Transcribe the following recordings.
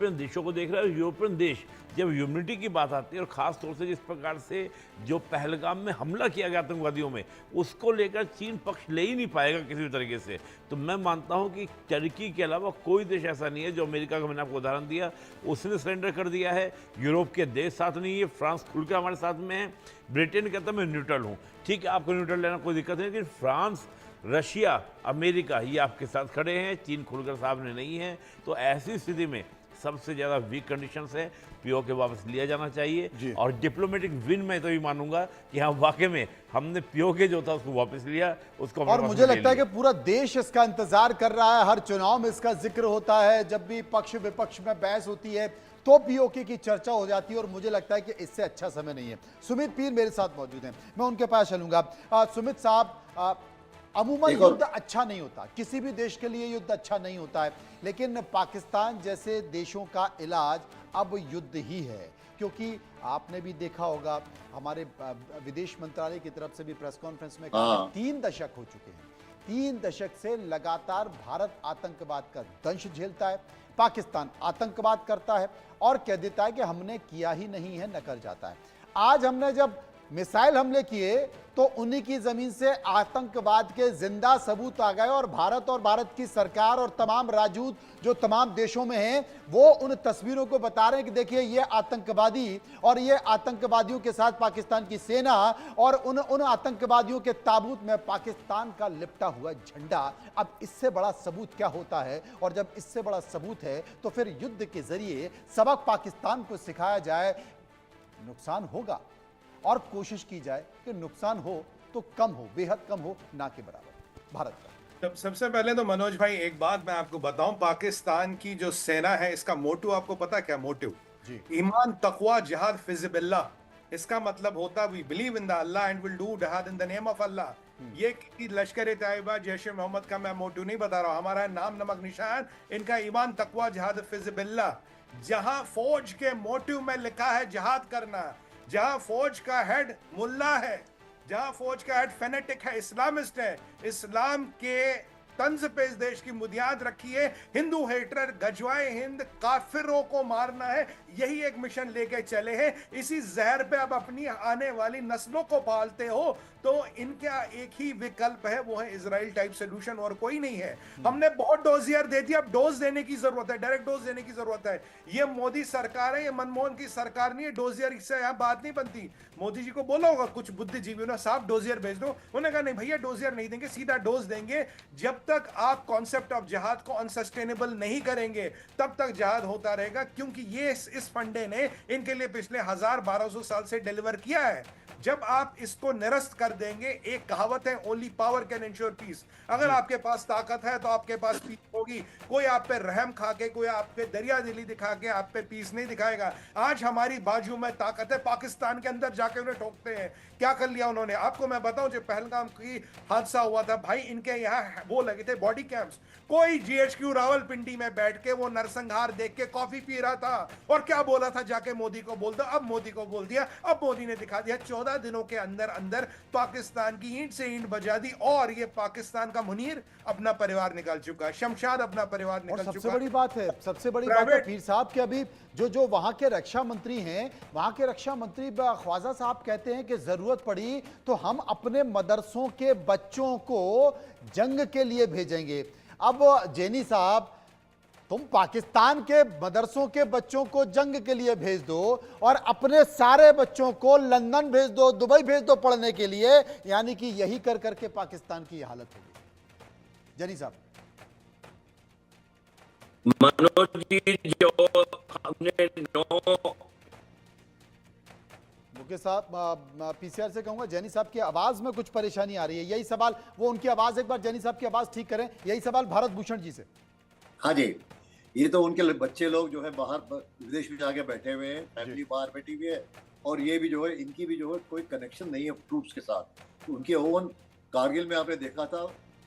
European देशों को देख रहा है। यूरोपियन देश जब यूनिटी की बात आती है और ख़ास तौर से जिस प्रकार से जो पहलगाम में हमला किया गया आतंकवादियों में, उसको लेकर चीन पक्ष ले ही नहीं पाएगा किसी भी तरीके से। तो मैं मानता हूं कि टर्की के अलावा कोई देश ऐसा नहीं है। जो अमेरिका का मैंने आपको उदाहरण दिया, उसने सरेंडर कर दिया है। यूरोप के देश साथ नहीं है, फ्रांस खुलकर हमारे साथ में है। ब्रिटेन कहता है मैं न्यूट्रल हूँ। ठीक है, आपको न्यूट्रल लेना कोई दिक्कत नहीं, लेकिन फ्रांस, रशिया, अमेरिका ये आपके साथ खड़े हैं, चीन खुलकर सामने नहीं है। तो ऐसी स्थिति में सबसे ज़्यादा वीक कंडीशंस है, पीओके वापस लिया जाना चाहिए। और डिप्लोमेटिक विन मैं तो ये मानूंगा कि हाँ, वाकई में हमने पीओके जो था उसको वापस लिया, उसको और मुझे लगता है कि पूरा देश इसका इंतजार कर रहा है। हर चुनाव में इसका जिक्र होता है, जब भी पक्ष विपक्ष में बहस होती है तो पीओके की चर्चा हो जाती है, और मुझे लगता है कि इससे अच्छा समय नहीं है। सुमित पीर मेरे साथ मौजूद हैं, मैं उनके पास चलूंगा। सुमित साहब, अमूमन युद्ध अच्छा नहीं होता, किसी भी देश के लिए युद्ध अच्छा नहीं होता है, लेकिन पाकिस्तान जैसे देशों का इलाज अब युद्ध ही है। क्योंकि आपने भी देखा होगा, हमारे विदेश मंत्रालय की तरफ से भी प्रेस कॉन्फ्रेंस में कहा 3 दशक हो चुके हैं, 3 दशक से लगातार भारत आतंकवाद का दंश झेलता है, पाकिस्तान आतंकवाद करता है और कह देता है कि हमने किया ही नहीं है, न कर जाता है। आज हमने जब मिसाइल हमले किए तो उन्हीं की जमीन से आतंकवाद के जिंदा सबूत आ गए, और भारत की सरकार और तमाम राजदूत जो तमाम देशों में हैं वो उन तस्वीरों को बता रहे हैं कि देखिए ये आतंकवादी, और ये आतंकवादियों के साथ पाकिस्तान की सेना, और उन आतंकवादियों के ताबूत में पाकिस्तान का लिपटा हुआ झंडा। अब इससे बड़ा सबूत क्या होता है? और जब इससे बड़ा सबूत है तो फिर युद्ध के जरिए सबक पाकिस्तान को सिखाया जाए। नुकसान होगा और कोशिश की जाए कि नुकसान हो तो कम हो, बेहद कम हो, ना के बराबर भारत का। सबसे पहले तो मनोज भाई एक बात मैं आपको बताऊं, पाकिस्तान की जो सेना है इसका मोटिव आपको पता क्या मोटिव? ईमान, तकवा, जिहाद फिज़िबिल्लाह। इसका मतलब होता we believe in the Allah and will do jihad in the name of Allah. ये कि लश्कर तैयबा, जैश ए मोहम्मद का मैं मोटिव नहीं बता रहा हूं, हमारा नाम नमक निशान, इनका ईमान, तकवा, जिहाद फिज़िबिल्लाह। जहां फौज के मोटिव में लिखा है जिहाद करना, जहां फौज का हेड मुल्ला है, जहां फौज का हेड फेनेटिक है, इस्लामिस्ट है, इस्लाम के तंज पे इस देश की बुनियाद रखी है, हिंदू हेटर, गजवाए हिंद, काफिरों को मारना है, यही एक मिशन लेके चले हैं। इसी जहर पे अब अपनी आने वाली नस्लों को पालते हो, तो इनका एक ही विकल्प है, वो है इजराइल टाइप सोल्यूशन, और कोई नहीं है। हमने बहुत डोजियर दे दिया, अब डोज देने की जरूरत है, डायरेक्ट डोज देने की जरूरत है। ये मोदी सरकार है, ये मनमोहन की सरकार नहीं है। डोजियर से यहां बात नहीं बनती। मोदी जी को बोला होगा कुछ बुद्धिजीवियों ने, साहब डोजियर भेज दो, उन्होंने कहा नहीं भैया डोजियर नहीं देंगे, सीधा डोज देंगे। जब तक आप कॉन्सेप्ट ऑफ जिहाद को अनसस्टेनेबल नहीं करेंगे तब तक जिहाद होता रहेगा, क्योंकि ये इस फंडे ने इनके लिए पिछले 1200 साल से डिलीवर किया है। जब आप इसको निरस्त कर देंगे, एक कहावत है only power can ensure peace. अगर आपके पास ताकत है तो आपके पास पीस होगी। कोई आप पे रहम खा के, कोई आप पे दरिया दिली दिखा के आप पे पीस नहीं दिखाएगा। आज हमारी बाजू में ताकत है, पाकिस्तान के अंदर जाके उन्हें ठोकते हैं। क्या कर लिया उन्होंने? आपको मैं बताऊं, जो पहलगाम की हादसा हुआ था भाई, इनके यहाँ वो लगे थे बॉडी कैंप्स। कोई जीएचक्यू रावलपिंडी में बैठ के वो नरसंहार देख के कॉफी पी रहा था, और क्या बोला था, जाके मोदी को बोल दो। अब मोदी को बोल दिया, अब मोदी ने दिखा दिया। 14 दिनों के अंदर अंदर पाकिस्तान की ईंट से ईंट बजा दी, और ये पाकिस्तान का मुनीर अपना परिवार निकाल चुका है, शमशाद अपना परिवार निकाल चुका है। सबसे बड़ी बात है, सबसे बड़ी बात है पीर साहब कि अभी जो वहां के रक्षा मंत्री हैं, वहां के रक्षा मंत्री ख्वाजा साहब कहते हैं कि जरूरत पड़ी तो हम अपने मदरसों के बच्चों को जंग के लिए भेजेंगे। अब जेनी साहब, तुम पाकिस्तान के मदरसों के बच्चों को जंग के लिए भेज दो और अपने सारे बच्चों को लंदन भेज दो, दुबई भेज दो पढ़ने के लिए, यानी कि यही कर करके पाकिस्तान की हालत होगी। जनी साहब। मनोज जी, जो हमने 9 मुकेश साहब, पीसीआर से कहूंगा, जैनी साहब की आवाज में कुछ परेशानी आ रही है, यही सवाल, वो उनकी आवाज एक बार जैनी साहब की आवाज ठीक करें, यही सवाल भारत भूषण जी से। हाँ जी, ये तो उनके बच्चे लोग जो है बाहर विदेश में जाके बैठे हुए हैं, फैमिली बाहर बैठी हुई है, और ये भी जो है इनकी भी जो है कोई कनेक्शन नहीं है ट्रूप्स के साथ। तो उनके ओवन कारगिल में आपने देखा था,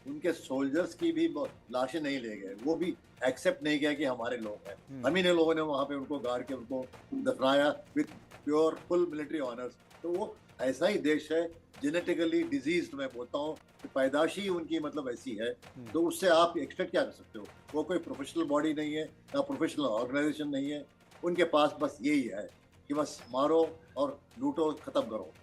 उनके सोल्जर्स की भी लाशें नहीं ले गए, वो भी एक्सेप्ट नहीं किया कि हमारे लोग हैं। हम ही ने लोगों ने वहाँ पे उनको गाड़ के उनको दफनाया with pure full military honours. तो वो ऐसा ही देश है, जेनेटिकली डिजीज मैं बोलता हूँ कि पैदाशी उनकी मतलब ऐसी है, तो उससे आप एक्सपेक्ट क्या कर सकते हो? वो कोई प्रोफेशनल बॉडी नहीं है, ना प्रोफेशनल ऑर्गेनाइजेशन नहीं है, उनके पास बस यही है कि बस मारो और लूटो, खत्म करो।